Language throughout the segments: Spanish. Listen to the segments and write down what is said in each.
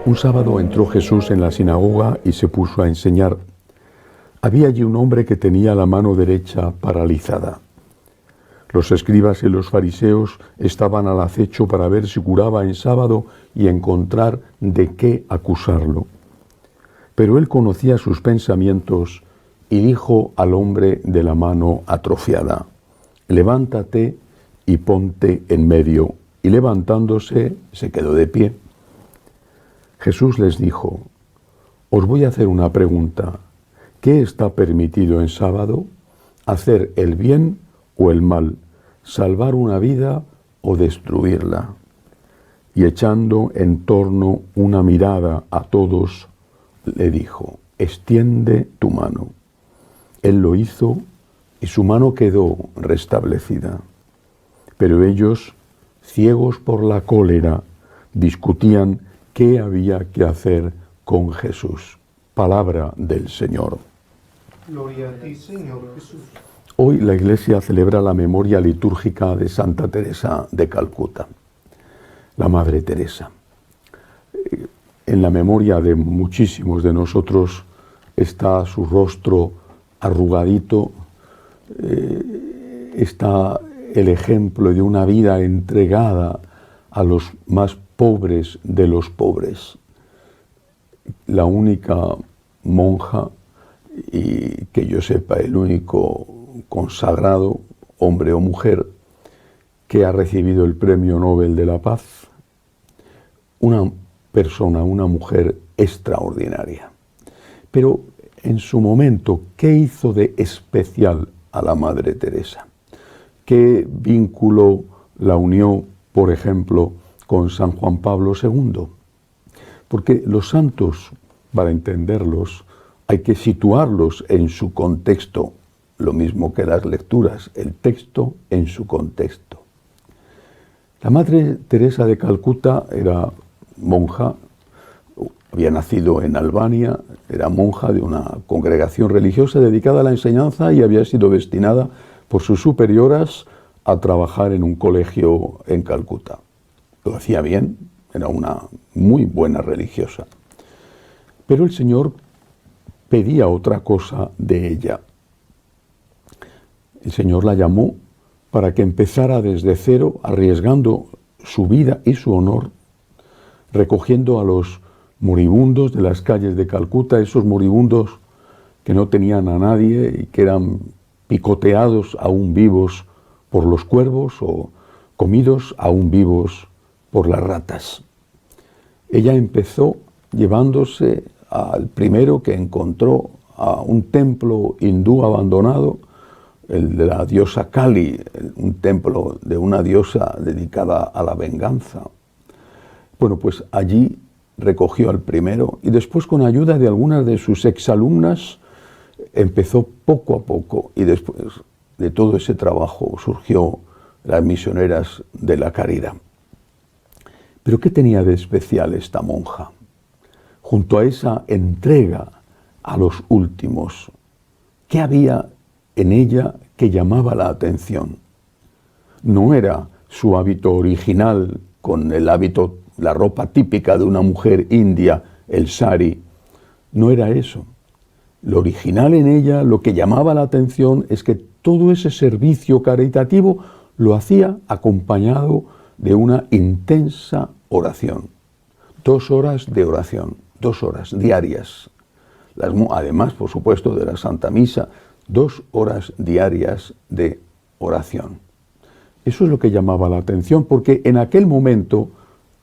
Un sábado entró Jesús en la sinagoga y se puso a enseñar. Había allí un hombre que tenía la mano derecha paralizada. Los escribas y los fariseos estaban al acecho para ver si curaba en sábado y encontrar de qué acusarlo. Pero él conocía sus pensamientos y dijo al hombre de la mano atrofiada: «Levántate y ponte en medio». Y levantándose, se quedó de pie. Jesús les dijo: «Os voy a hacer una pregunta. ¿Qué está permitido en sábado? ¿Hacer el bien o el mal? ¿Salvar una vida o destruirla?». Y echando en torno una mirada a todos, le dijo: «Extiende tu mano». Él lo hizo y su mano quedó restablecida. Pero ellos, ciegos por la cólera, discutían qué había que hacer con Jesús. Palabra del Señor. Gloria a ti, Señor Jesús. Hoy la Iglesia celebra la memoria litúrgica de Santa Teresa de Calcuta, la Madre Teresa. En la memoria de muchísimos de nosotros está su rostro arrugadito, está el ejemplo de una vida entregada a los más pobres de los pobres. La única monja, y que yo sepa, el único consagrado, hombre o mujer, que ha recibido el Premio Nobel de la Paz. Una persona, una mujer extraordinaria. Pero en su momento, ¿qué hizo de especial a la Madre Teresa? ¿Qué vínculo la unió, por ejemplo, con San Juan Pablo II? Porque los santos, para entenderlos, hay que situarlos en su contexto, lo mismo que las lecturas, el texto en su contexto. La Madre Teresa de Calcuta era monja, había nacido en Albania, era monja de una congregación religiosa dedicada a la enseñanza y había sido destinada por sus superioras a trabajar en un colegio en Calcuta. Lo hacía bien, era una muy buena religiosa. Pero el Señor pedía otra cosa de ella. El Señor la llamó para que empezara desde cero, arriesgando su vida y su honor, recogiendo a los moribundos de las calles de Calcuta, esos moribundos que no tenían a nadie y que eran picoteados aún vivos por los cuervos o comidos aún vivos por las ratas. Ella empezó llevándose al primero que encontró a un templo hindú abandonado, el de la diosa Kali, un templo de una diosa dedicada a la venganza. Bueno, pues allí recogió al primero y después, con ayuda de algunas de sus exalumnas, empezó poco a poco, y después de todo ese trabajo surgió las misioneras de la caridad. Pero ¿qué tenía de especial esta monja? Junto a esa entrega a los últimos, ¿qué había en ella que llamaba la atención? No era su hábito original, con el hábito, la ropa típica de una mujer india, el sari. No era eso. Lo original en ella, lo que llamaba la atención, es que todo ese servicio caritativo lo hacía acompañado de una intensa oración. 2 horas de oración, 2 horas diarias. Además, por supuesto, de la Santa Misa, 2 horas diarias de oración. Eso es lo que llamaba la atención, porque en aquel momento,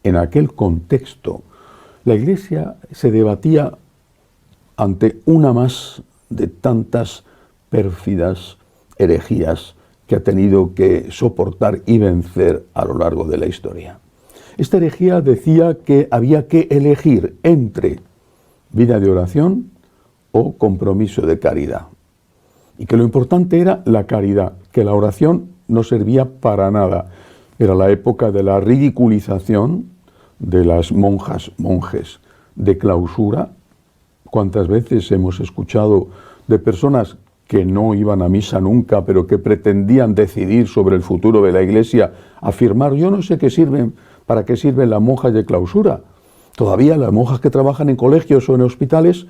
en aquel contexto, la Iglesia se debatía ante una más de tantas pérfidas herejías que ha tenido que soportar y vencer a lo largo de la historia. Esta herejía decía que había que elegir entre vida de oración o compromiso de caridad, y que lo importante era la caridad, que la oración no servía para nada. Era la época de la ridiculización de las monjas, monjes de clausura. ¿Cuántas veces hemos escuchado de personas que no iban a misa nunca, pero que pretendían decidir sobre el futuro de la Iglesia, afirmar: yo no sé para qué sirven las monjas de clausura? Todavía las monjas que trabajan en colegios o en hospitales,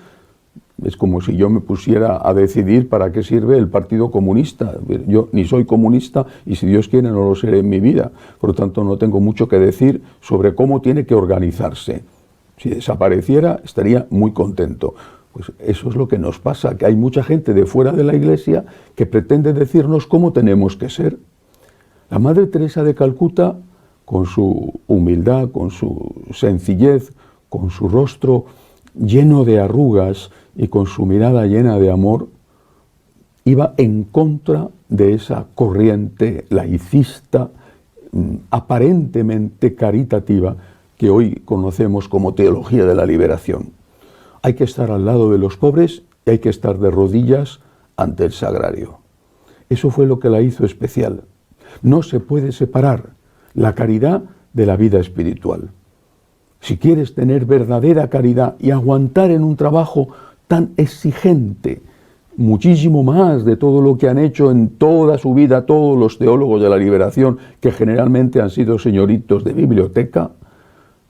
es como si yo me pusiera a decidir para qué sirve el Partido Comunista. Yo ni soy comunista y si Dios quiere no lo seré en mi vida. Por lo tanto, no tengo mucho que decir sobre cómo tiene que organizarse. Si desapareciera, estaría muy contento. Pues eso es lo que nos pasa, que hay mucha gente de fuera de la Iglesia que pretende decirnos cómo tenemos que ser. La Madre Teresa de Calcuta, con su humildad, con su sencillez, con su rostro lleno de arrugas y con su mirada llena de amor, iba en contra de esa corriente laicista, aparentemente caritativa, que hoy conocemos como teología de la liberación. Hay que estar al lado de los pobres y hay que estar de rodillas ante el sagrario. Eso fue lo que la hizo especial. No se puede separar la caridad de la vida espiritual. Si quieres tener verdadera caridad y aguantar en un trabajo tan exigente, muchísimo más de todo lo que han hecho en toda su vida todos los teólogos de la liberación, que generalmente han sido señoritos de biblioteca,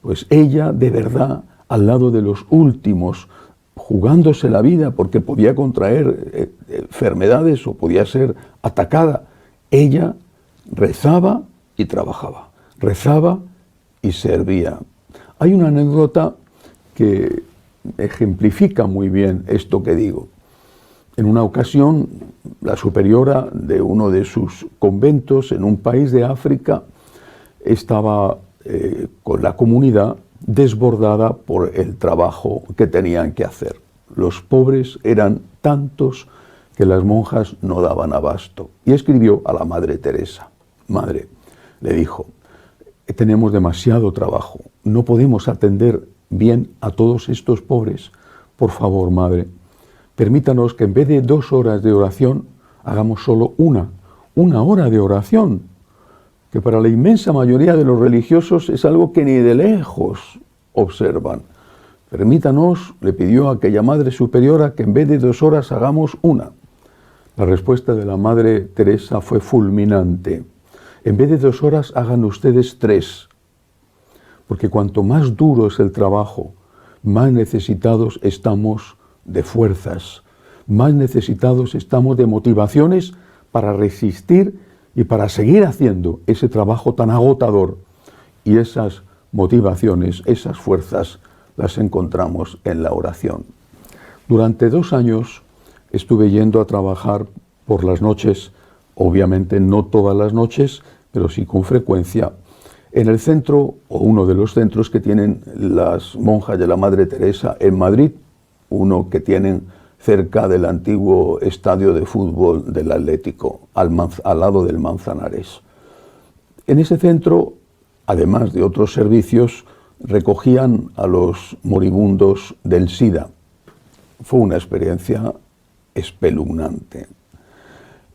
pues ella de verdad, al lado de los últimos, jugándose la vida porque podía contraer enfermedades o podía ser atacada, ella rezaba y trabajaba, rezaba y servía. Hay una anécdota que ejemplifica muy bien esto que digo. En una ocasión, la superiora de uno de sus conventos en un país de África estaba con la comunidad desbordada por el trabajo que tenían que hacer. Los pobres eran tantos que las monjas no daban abasto. Y escribió a la Madre Teresa. Madre, le dijo, tenemos demasiado trabajo, no podemos atender bien a todos estos pobres. Por favor, Madre, permítanos que en vez de 2 horas de oración, hagamos solo una hora de oración, que para la inmensa mayoría de los religiosos es algo que ni de lejos observan. Permítanos, le pidió a aquella Madre Superiora, que en vez de 2 horas hagamos una. La respuesta de la Madre Teresa fue fulminante. En vez de 2 horas, hagan ustedes 3. Porque cuanto más duro es el trabajo, más necesitados estamos de fuerzas, más necesitados estamos de motivaciones para resistir y para seguir haciendo ese trabajo tan agotador. Y esas motivaciones, esas fuerzas, las encontramos en la oración. Durante 2 años estuve yendo a trabajar por las noches, obviamente no todas las noches, pero sí con frecuencia, en el centro o uno de los centros que tienen las monjas de la Madre Teresa en Madrid, uno que tienen cerca del antiguo estadio de fútbol del Atlético, al lado del Manzanares. En ese centro, además de otros servicios, recogían a los moribundos del SIDA. Fue una experiencia espeluznante.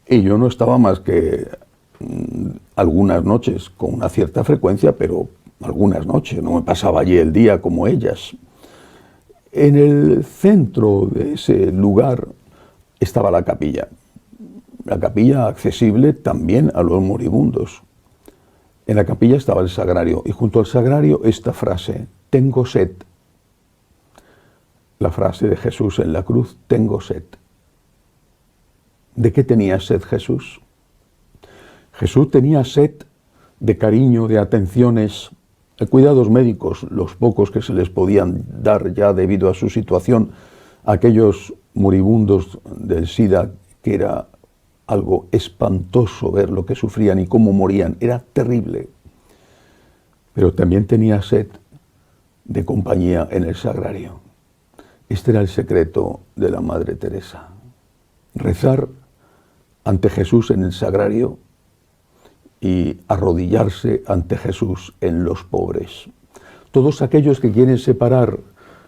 Y yo no estaba más que algunas noches, con una cierta frecuencia, pero algunas noches, no me pasaba allí el día como ellas. En el centro de ese lugar estaba la capilla accesible también a los moribundos. En la capilla estaba el sagrario y junto al sagrario esta frase, tengo sed. La frase de Jesús en la cruz, tengo sed. ¿De qué tenía sed Jesús? Jesús tenía sed de cariño, de atenciones, de cuidados médicos, los pocos que se les podían dar ya debido a su situación, a aquellos moribundos del SIDA, que era algo espantoso ver lo que sufrían y cómo morían, era terrible. Pero también tenía sed de compañía en el sagrario. Este era el secreto de la Madre Teresa. Rezar ante Jesús en el sagrario y arrodillarse ante Jesús en los pobres. Todos aquellos que quieren separar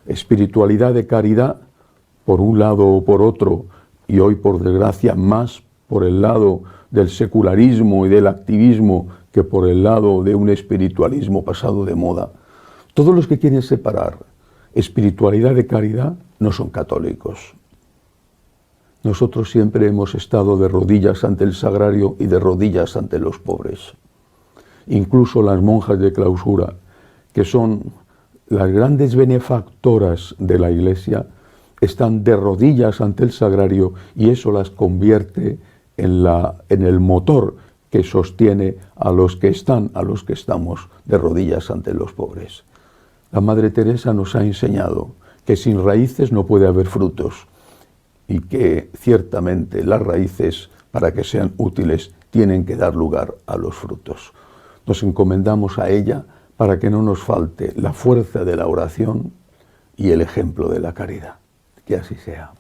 espiritualidad de caridad, por un lado o por otro, y hoy por desgracia más por el lado del secularismo y del activismo que por el lado de un espiritualismo pasado de moda, todos los que quieren separar espiritualidad de caridad no son católicos. Nosotros siempre hemos estado de rodillas ante el sagrario y de rodillas ante los pobres. Incluso las monjas de clausura, que son las grandes benefactoras de la Iglesia están de rodillas ante el sagrario y eso las convierte en el motor que sostiene a los que estamos de rodillas ante los pobres. La Madre Teresa nos ha enseñado que sin raíces no puede haber frutos y que ciertamente las raíces, para que sean útiles, tienen que dar lugar a los frutos. Nos encomendamos a ella para que no nos falte la fuerza de la oración y el ejemplo de la caridad. Que así sea.